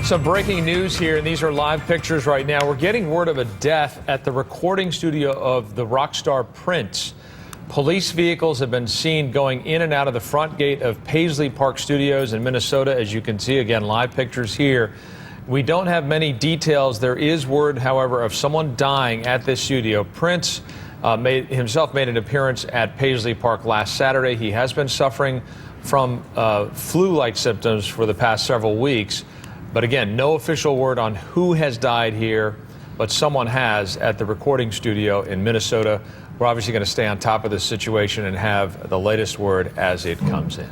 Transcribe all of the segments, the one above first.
Some breaking news here, and these are live pictures right now. We're getting word of a death at the recording studio of the rock star Prince. Police vehicles have been seen going in and out of the front gate of Paisley Park Studios in Minnesota. As you can see, again, live pictures here. We don't have many details. There is word, however, of someone dying at this studio. Prince made an appearance at Paisley Park last Saturday. He has been suffering from flu-like symptoms for the past several weeks. But again, no official word on who has died here, but someone has at the recording studio in Minnesota. We're obviously going to stay on top of this situation and have the latest word as it comes in.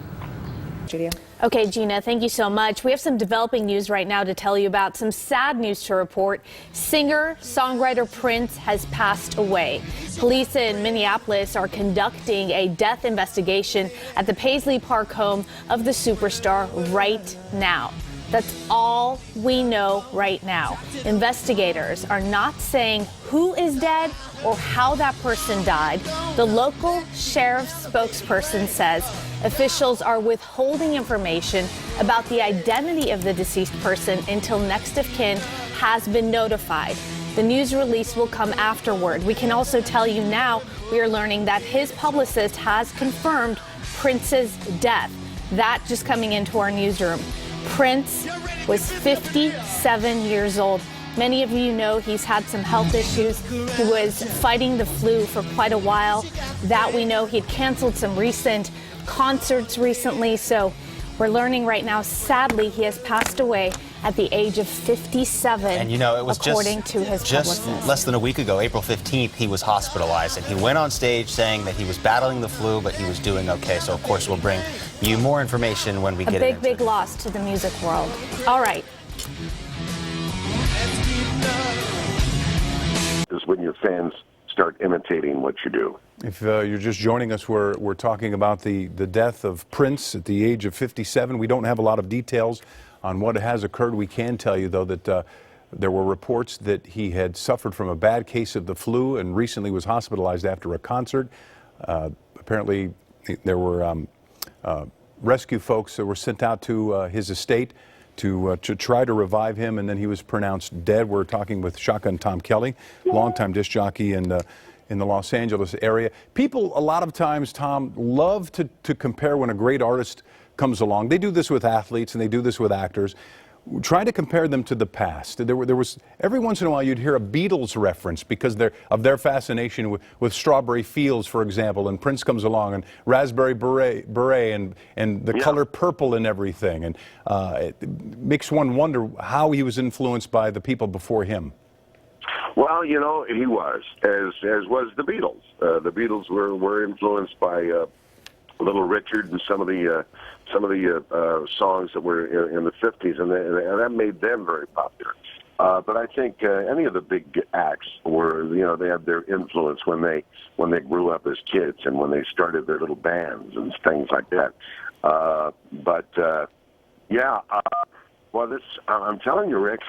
Studio. Okay, Gina, thank you so much. We have some developing news right now to tell you about, some sad news to report. Singer-songwriter Prince has passed away. Police in Minneapolis are conducting a death investigation at the Paisley Park home of the superstar right now. That's all we know right now. Investigators are not saying who is dead or how that person died. The local sheriff's spokesperson says officials are withholding information about the identity of the deceased person until next of kin has been notified. The news release will come afterward. We can also tell you now we are learning that his publicist has confirmed Prince's death. That just coming into our newsroom. Prince was 57 years old. Many of you know he's had some health issues. He was fighting the flu for quite a while. That we know. He'd canceled some recent concerts recently. So we're learning right now, sadly, he has passed away at the age of 57, and you know, it was according to his just publicist. Less than a week ago, April 15th, he was hospitalized, and he went on stage saying that he was battling the flu, but he was doing okay. So, of course, we'll bring you more information when we get it. A big loss to the music world. All right. Is when your fans start imitating what you do. If you're just joining us, we're talking about the death of Prince at the age of 57. We don't have a lot of details on what has occurred. We can tell you, though, that there were reports that he had suffered from a bad case of the flu and recently was hospitalized after a concert. Apparently, there were rescue folks that were sent out to his estate to try to revive him, and then he was pronounced dead. We're talking with Shotgun Tom Kelly, longtime disc jockey in the Los Angeles area. People, a lot of times, Tom, love to compare when a great artist comes along. They do this with athletes and they do this with actors. Try to compare them to the past. There was every once in a while you'd hear a Beatles reference because of their fascination with Strawberry Fields, for example, and Prince comes along, and Raspberry Beret and the color purple and everything, and it makes one wonder how he was influenced by the people before him. Well, you know, he was, as was the Beatles. The Beatles were influenced by Little Richard and some of the songs that were in the 50s, and that made them very popular. But I think any of the big acts were, you know, they had their influence when they grew up as kids and when they started their little bands and things like that. Well, this I'm telling you, Rick,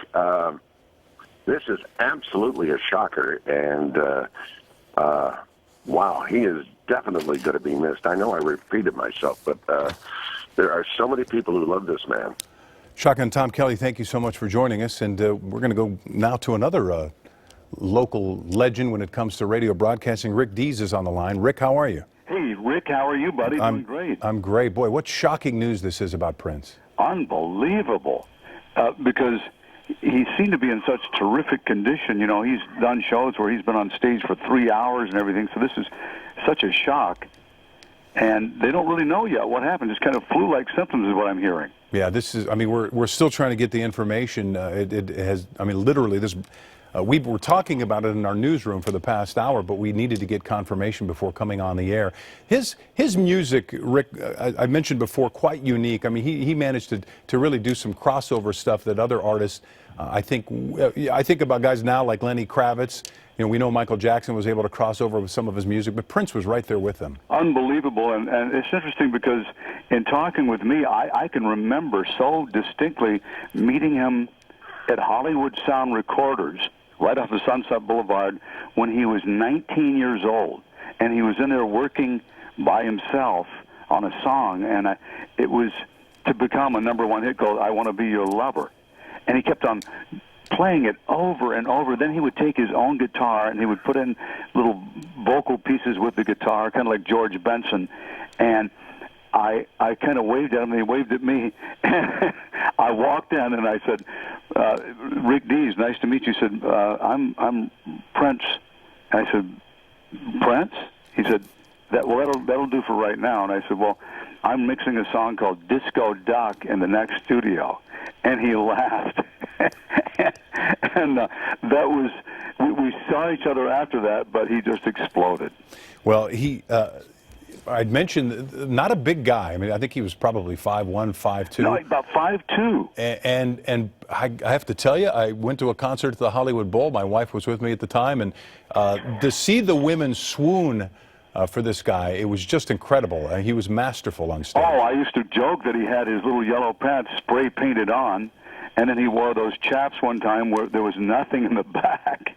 this is absolutely a shocker, and wow, he is definitely going to be missed. I know I repeated myself, but there are so many people who love this man. Shotgun Tom Kelly, thank you so much for joining us, and we're going to go now to another local legend when it comes to radio broadcasting. Rick Dees is on the line. Rick, how are you? Hey, Rick, how are you, buddy? Doing great. I'm great. Boy, what shocking news this is about Prince. Unbelievable, because he seemed to be in such terrific condition. You know, he's done shows where he's been on stage for 3 hours and everything, so this is such a shock. And they don't really know yet what happened. Just kind of flu-like symptoms is what I'm hearing. Yeah, this is, I mean, we're still trying to get the information. It has, I mean, literally, this, we were talking about it in our newsroom for the past hour, but we needed to get confirmation before coming on the air. His music, Rick, I mentioned before, quite unique. I mean, he managed to really do some crossover stuff that other artists, I think about guys now like Lenny Kravitz. You know, we know Michael Jackson was able to cross over with some of his music, but Prince was right there with them. Unbelievable, and it's interesting because in talking with me, I can remember so distinctly meeting him at Hollywood Sound Recorders right off of Sunset Boulevard when he was 19 years old, and he was in there working by himself on a song, and it was to become a #1 hit called I Want to Be Your Lover. and he kept on playing it over and over. Then he would take his own guitar and he would put in little vocal pieces with the guitar, kind of like George Benson. And I kind of waved at him, and he waved at me. I walked in and I said, "Rick Dees, nice to meet you." He said, "I'm Prince." And I said, "Prince?" He said, that'll do for right now." And I said, "Well, I'm mixing a song called Disco Duck in the next studio." And he laughed. And that was, we saw each other after that, but he just exploded. Well, I'd mentioned not a big guy. I mean, I think he was probably 5'1", 5'2". No, about 5'2". And I have to tell you, I went to a concert at the Hollywood Bowl. My wife was with me at the time, and to see the women swoon for this guy, it was just incredible. He was masterful on stage. Oh, I used to joke that he had his little yellow pants spray painted on, and then he wore those chaps one time where there was nothing in the back.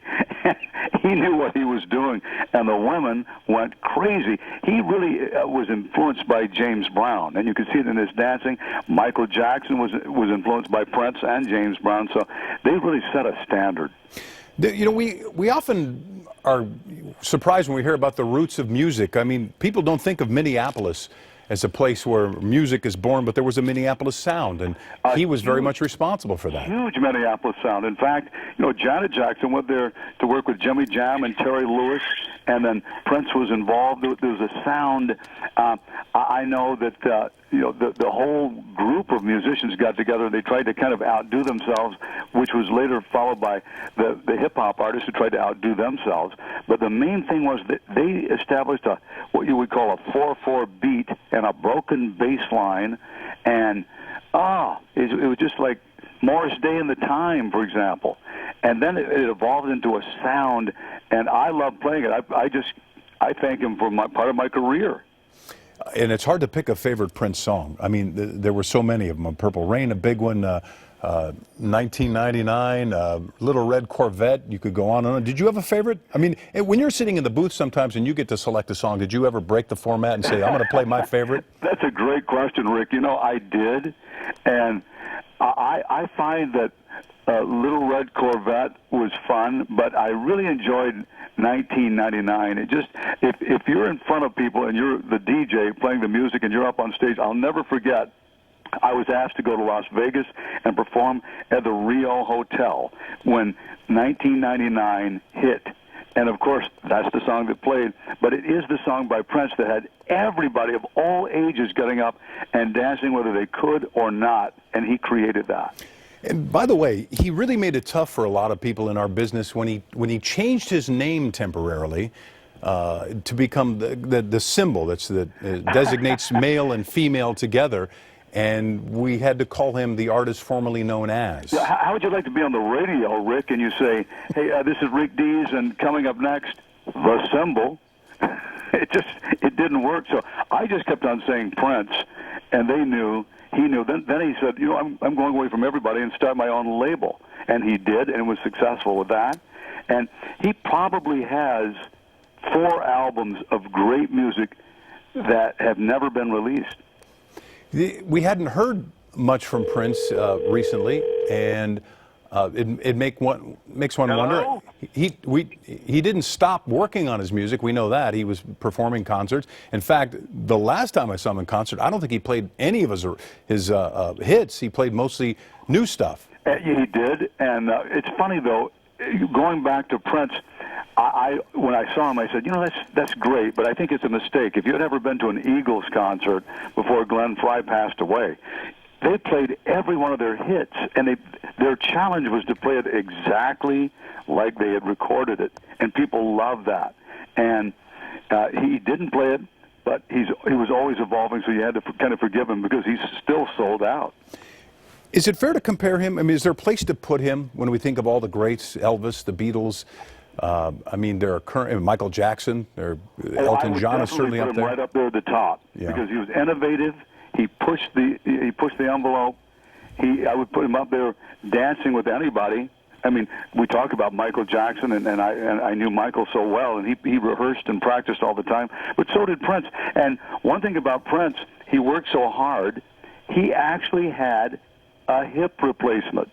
He knew what he was doing, and the women went crazy. He really was influenced by James Brown, and you could see it in his dancing. Michael Jackson was influenced by Prince and James Brown, so they really set a standard. You know, we often are surprised when we hear about the roots of music. I mean, people don't think of Minneapolis as a place where music is born, but there was a Minneapolis sound, and he was very much responsible for that. Huge Minneapolis sound. In fact, you know, Janet Jackson went there to work with Jimmy Jam and Terry Lewis, and then Prince was involved. There was a sound. I know that you know, the whole group of musicians got together. They tried to kind of outdo themselves, which was later followed by the hip-hop artists who tried to outdo themselves. But the main thing was that they established what you would call a 4/4 beat and a broken bass line, and it was just like Morris Day and the Time, for example. And then it evolved into a sound, and I love playing it. I thank him for part of my career. And it's hard to pick a favorite Prince song. I mean, there were so many of them. Purple Rain, a big one. 1999, Little Red Corvette. You could go on and on. Did you have a favorite? I mean, when you're sitting in the booth sometimes and you get to select a song, did you ever break the format and say, "I'm going to play my favorite"? That's a great question, Rick. You know, I did, and I find that Little Red Corvette was fun, but I really enjoyed 1999. It just, if you're in front of people and you're the DJ playing the music and you're up on stage, I'll never forget. I was asked to go to Las Vegas and perform at the Rio Hotel when 1999 hit. And, of course, that's the song that played. But it is the song by Prince that had everybody of all ages getting up and dancing whether they could or not, and he created that. And by the way, he really made it tough for a lot of people in our business when he changed his name temporarily to become the symbol that designates male and female together. And we had to call him the artist formerly known as. How would you like to be on the radio, Rick, and you say, "Hey, this is Rick Dees, and coming up next, the symbol." It didn't work. So I just kept on saying Prince, and they knew. He knew. Then he said, "You know, I'm going away from everybody and start my own label," and he did, and was successful with that. And he probably has 4 albums of great music that have never been released. We hadn't heard much from Prince recently, and it makes one wonder. He didn't stop working on his music. We know that. He was performing concerts. In fact, the last time I saw him in concert, I don't think he played any of his hits. He played mostly new stuff. He did, and it's funny though. Going back to Prince, when I saw him, I said, "You know, that's great, but I think it's a mistake. If you had ever been to an Eagles concert before Glenn Frey passed away, they played every one of their hits, and their challenge was to play it exactly like they had recorded it, and people loved that. And he didn't play it, but he was always evolving, so you had to kind of forgive him because he's still sold out." Is it fair to compare him? I mean, is there a place to put him when we think of all the greats, Elvis, the Beatles? I mean, there are current Michael Jackson, Elton John is certainly up there. Right up there at the top, because he was innovative. He pushed the envelope. I would put him up there dancing with anybody. I mean, we talk about Michael Jackson, and I knew Michael so well, and he rehearsed and practiced all the time. But so did Prince. And one thing about Prince, he worked so hard, he actually had a hip replacement.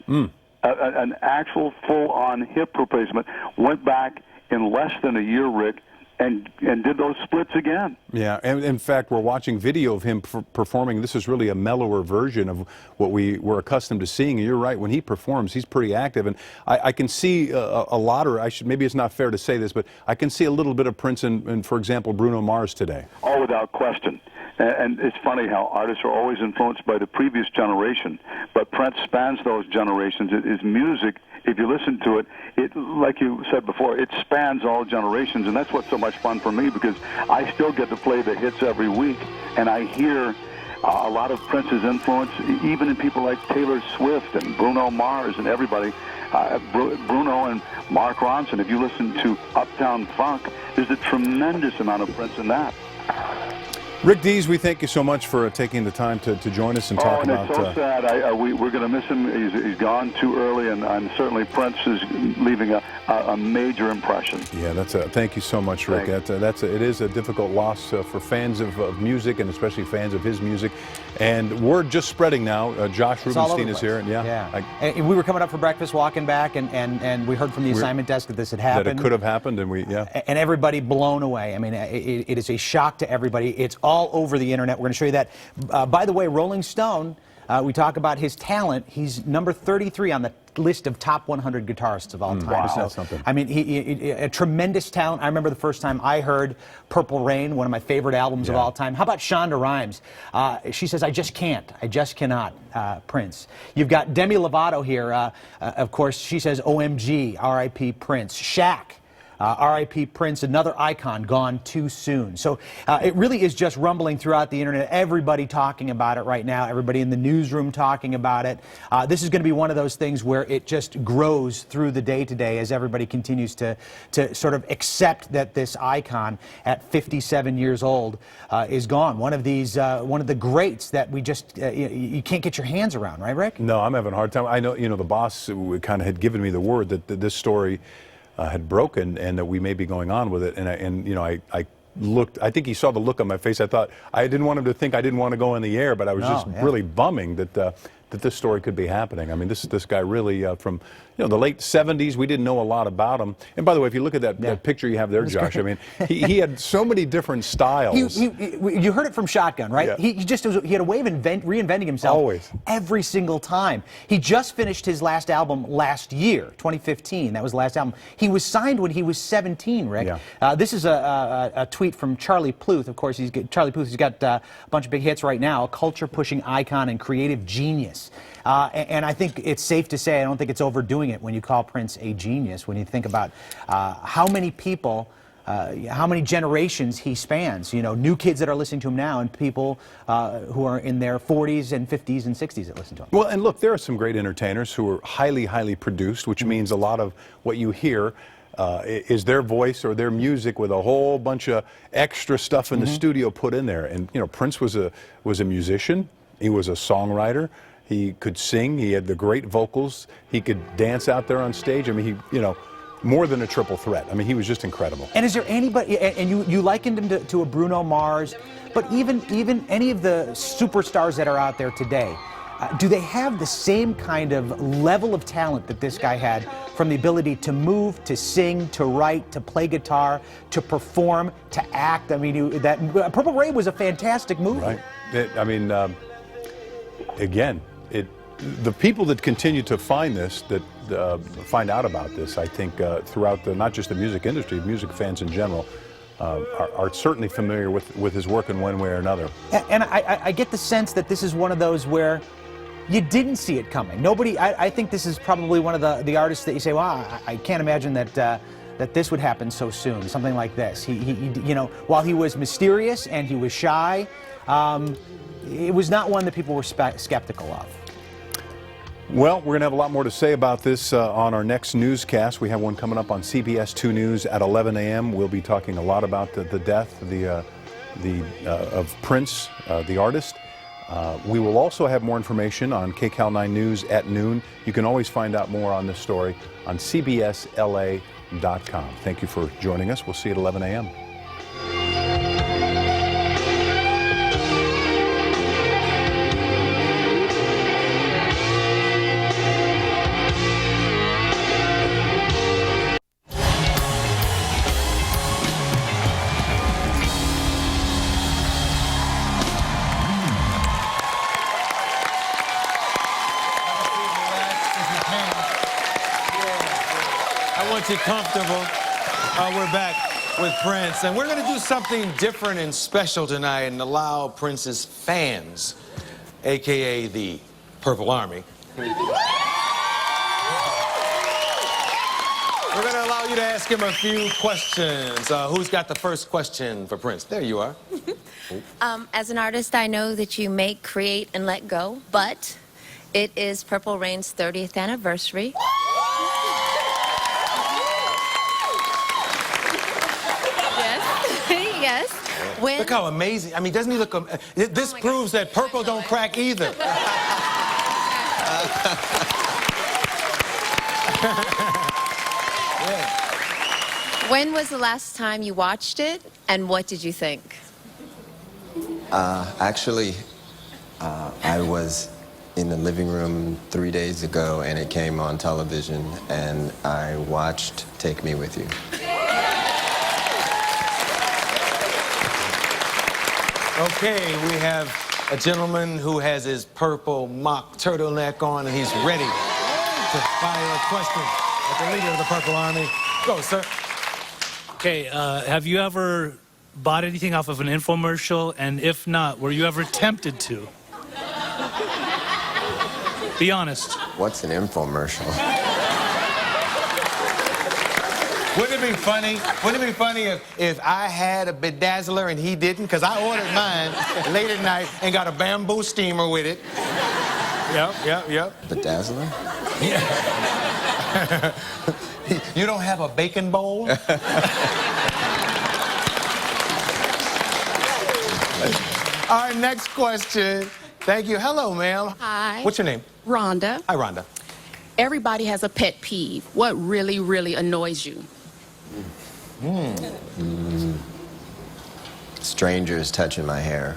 an actual full-on hip replacement, went back in less than a year, Rick, and did those splits again. Yeah, and in fact, we're watching video of him performing. This is really a mellower version of what we were accustomed to seeing. And you're right, when he performs, he's pretty active. And I can see a lot, or maybe it's not fair to say this, but I can see a little bit of Prince in, for example, Bruno Mars today. Oh, without question. And it's funny how artists are always influenced by the previous generation, but Prince spans those generations. His music, if you listen to it, like you said before, it spans all generations, and that's what's so much fun for me, because I still get to play the hits every week, and I hear a lot of Prince's influence, even in people like Taylor Swift and Bruno Mars and everybody. Bruno and Mark Ronson, if you listen to Uptown Funk, there's a tremendous amount of Prince in that. Rick Dees, we thank you so much for taking the time to join us and talk about... It's so sad. We're going to miss him. He's gone too early, and certainly Prince is leaving a major impression. Yeah, thank you so much, Rick. It is a difficult loss for fans of music, and especially fans of his music. And word just spreading now. Josh Rubenstein is here. And we were coming up for breakfast, walking back, and we heard from the assignment desk that this had happened. That it could have happened, and and everybody blown away. I mean, it is a shock to everybody. It's all over the internet. We're going to show you that. By the way, Rolling Stone, we talk about his talent. He's number 33 on the list of top 100 guitarists of all time. Wow. So, That's something. I mean, a tremendous talent. I remember the first time I heard Purple Rain, one of my favorite albums of all time. How about Shonda Rhimes? She says, I just can't. I just cannot, Prince. You've got Demi Lovato here. Of course, she says, OMG, R.I.P. Prince. Shaq. R.I.P. Prince, another icon, gone too soon. So it really is just rumbling throughout the internet. Everybody talking about it right now. Everybody in the newsroom talking about it. This is going to be one of those things where it just grows through the day to day as everybody continues to sort of accept that this icon at 57 years old is gone. One of the greats that we just you can't get your hands around, right, Rick? No, I'm having a hard time. I know, the boss kind of had given me the word that this story had broken and that we may be going on with it, and I looked. I think he saw the look on my face. I thought I didn't want him to think I didn't want to go in the air, but I was really bumming that this story could be happening. I mean, this guy really from the late 70s. We didn't know a lot about him. And by the way, if you look at that picture you have there, Josh, I mean, he had so many different styles. You heard it from Shotgun, right? Yeah. He had a way of reinventing himself always, every single time. He just finished his last album last year, 2015. That was the last album. He was signed when he was 17, Rick. Yeah. This is a tweet from Charlie Pluth. Of course, Charlie Pluth. He's got a bunch of big hits right now. A culture-pushing icon and creative genius. And I think it's safe to say, I don't think it's overdoing it when you call Prince a genius, when you think about how many people, how many generations he spans. New kids that are listening to him now and people who are in their 40s and 50s and 60s that listen to him. Well, and look, there are some great entertainers who are highly, highly produced, which means a lot of what you hear is their voice or their music with a whole bunch of extra stuff in the studio put in there. And, Prince was a musician. He was a songwriter. He could sing. He had the great vocals. He could dance out there on stage. I mean, more than a triple threat. I mean, he was just incredible. And is there anybody, and you likened him to a Bruno Mars, but even any of the superstars that are out there today, do they have the same kind of level of talent that this guy had, from the ability to move, to sing, to write, to play guitar, to perform, to act? I mean, that Purple Rain was a fantastic movie. Right. Again, the people that continue to find this, that find out about this, I think throughout not just the music industry, music fans in general, are certainly familiar with his work in one way or another. And I get the sense that this is one of those where you didn't see it coming. Nobody. I think this is probably one of the artists that you say, wow, I can't imagine that this would happen so soon. Something like this. He while he was mysterious and he was shy, it was not one that people were skeptical of. Well, we're going to have a lot more to say about this on our next newscast. We have one coming up on CBS 2 News at 11 a.m. We'll be talking a lot about the death of Prince, the artist. We will also have more information on KCAL 9 News at noon. You can always find out more on this story on cbsla.com. Thank you for joining us. We'll see you at 11 a.m. get you comfortable. We're back with Prince, and we're going to do something different and special tonight and allow Prince's fans, a.k.a. the Purple Army. We're going to allow you to ask him a few questions. Who's got the first question for Prince? There you are. As an artist, I know that you make, create, and let go, but it is Purple Rain's 30th anniversary. Yes. When... Look how amazing. I mean, doesn't he look... This proves that Purple don't crack either. When was the last time you watched it, and what did you think? Actually, I was in the living room 3 days ago, and it came on television, and I watched Take Me With You. Okay, we have a gentleman who has his purple mock turtleneck on, and he's ready to fire a question at the leader of the Purple Army. Go, sir. Okay, have you ever bought anything off of an infomercial? And if not, were you ever tempted to? Be honest. What's an infomercial? Wouldn't it be funny? Wouldn't it be funny if I had a bedazzler and he didn't? Because I ordered mine late at night and got a bamboo steamer with it. Yep. Bedazzler? Yeah. You don't have a bacon bowl? Our next question. Thank you. Hello, ma'am. Hi. What's your name? Rhonda. Hi, Rhonda. Everybody has a pet peeve. What really, really annoys you? Strangers touching my hair.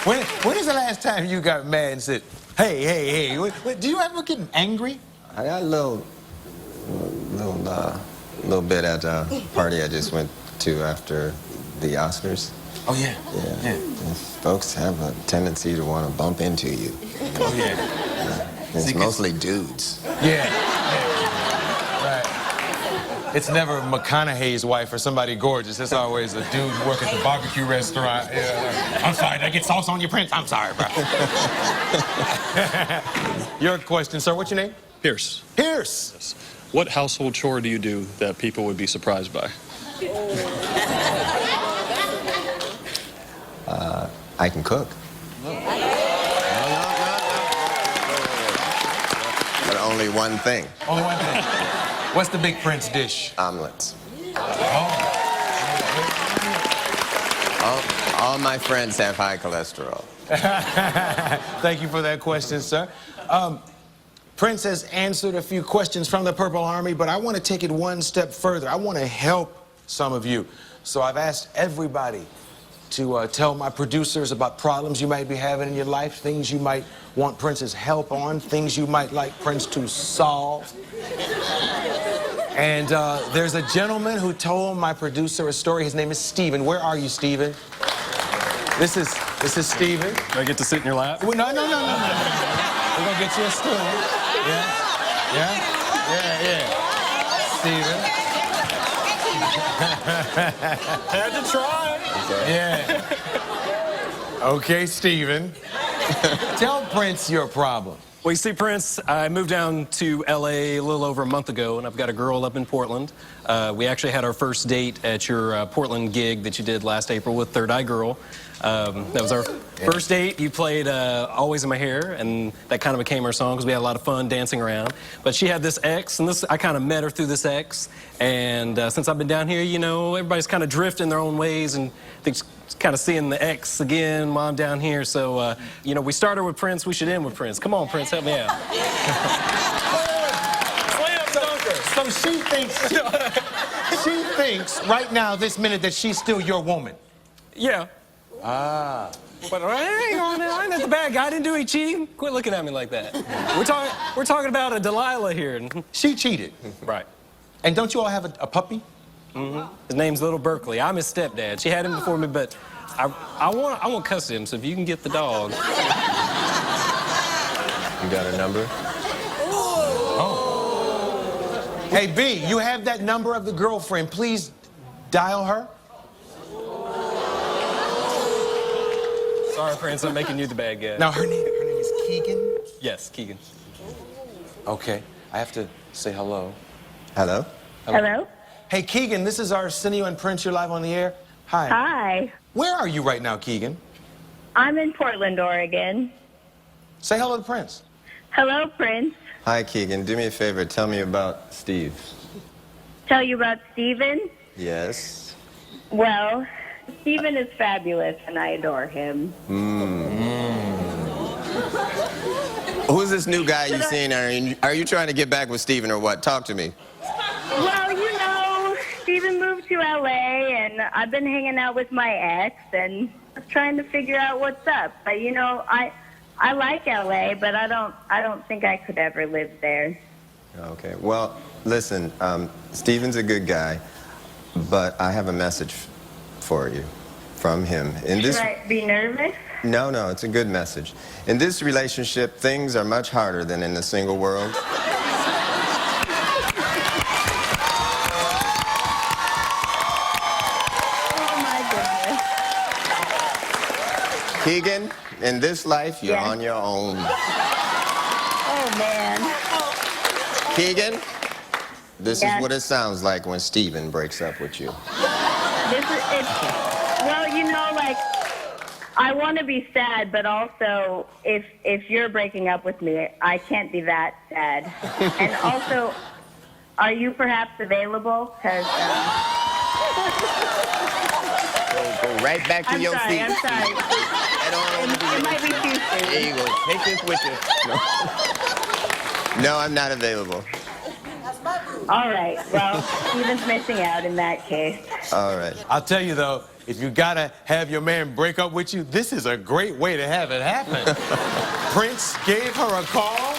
When is the last time you got mad and said, hey? Do you ever get angry? I got a little bit at a party I just went to after the Oscars. Oh, yeah. Yeah. Folks have a tendency to want to bump into you. Oh, yeah. It's mostly dudes. Yeah. Right. It's never McConaughey's wife or somebody gorgeous. It's always a dude who works at the barbecue restaurant. Yeah. I'm sorry, did I get sauce on your Prince? I'm sorry, bro. Your question, sir. What's your name? Pierce. Pierce. Yes. What household chore do you do that people would be surprised by? I can cook. But only one thing. Only one thing. What's the big Prince dish? Omelets. Oh. All my friends have high cholesterol. Thank you for that question, sir. Prince has answered a few questions from the Purple Army, but I want to take it one step further. I want to help some of you. So I've asked everybody to tell my producers about problems you might be having in your life, things you might want Prince's help on, things you might like Prince to solve. And there's a gentleman who told my producer a story. His name is Steven. Where are you, Steven? This is Steven. Do I get to sit in your lap? Well, no. We're gonna get you a stool. Yeah. Steven. Had to try. Yeah. Okay, Steven. Tell Prince your problem. Well, you see, Prince, I moved down to L.A. a little over a month ago, and I've got a girl up in Portland. We actually had our first date at your Portland gig that you did last April with Third Eye Girl. That was our first date. You played Always in My Hair, and that kind of became our song because we had a lot of fun dancing around. But she had this ex, and I kind of met her through this ex. And since I've been down here, you know, everybody's kind of drifting their own ways, and I think kind of seeing the ex again while I'm down here. So, you know, we started with Prince, we should end with Prince. Come on, Prince, help me out. So she thinks right now, this minute, that she's still your woman. Yeah. Ah. But hang on now, I'm not the bad guy. I didn't do any cheating. Quit looking at me like that. We're talking about a Delilah here. She cheated. Right. And don't you all have a puppy? His name's Little Berkeley. I'm his stepdad. She had him before me, but I want to cuss him, so if you can get the dog. You got a number? Oh. Hey, B, you have that number of the girlfriend. Please dial her. Sorry, Prince, I'm making you the bad guy. Now, her name is Keegan? Yes, Keegan. Okay, I have to say hello. Hello? Hello? Hey, Keegan, this is Arsenio and Prince. You're live on the air. Hi. Hi. Where are you right now, Keegan? I'm in Portland, Oregon. Say hello to Prince. Hello, Prince. Hi, Keegan. Do me a favor. Tell me about Steve. Tell you about Steven? Yes. Well, Steven is fabulous, and I adore him. Who's this new guy you seen? Are you trying to get back with Steven or what? Talk to me. Well, you know, Steven moved to L.A., and I've been hanging out with my ex, and just trying to figure out what's up. But, you know, I like L.A., but I don't think I could ever live there. Okay. Well, listen, Steven's a good guy, but I have a message for you from him. Should I be nervous? No, it's a good message. In this relationship, things are much harder than in the single world. Oh, my goodness. Keegan, in this life, you're Yeah. on your own. Oh, man. Keegan, this Yes. is what it sounds like when Steven breaks up with you. Well, you know, like, I want to be sad, but also, if you're breaking up with me, I can't be that sad. And also, are you perhaps available? Because Go right back to your seat. I'm sorry. It might be too soon. There you go. Take this with you. No, I'm not available. All right. Well, Steven's missing out in that case. All right. I'll tell you, though, if you gotta have your man break up with you, this is a great way to have it happen. Prince gave her a call.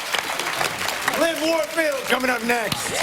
Lynn Warfield coming up next.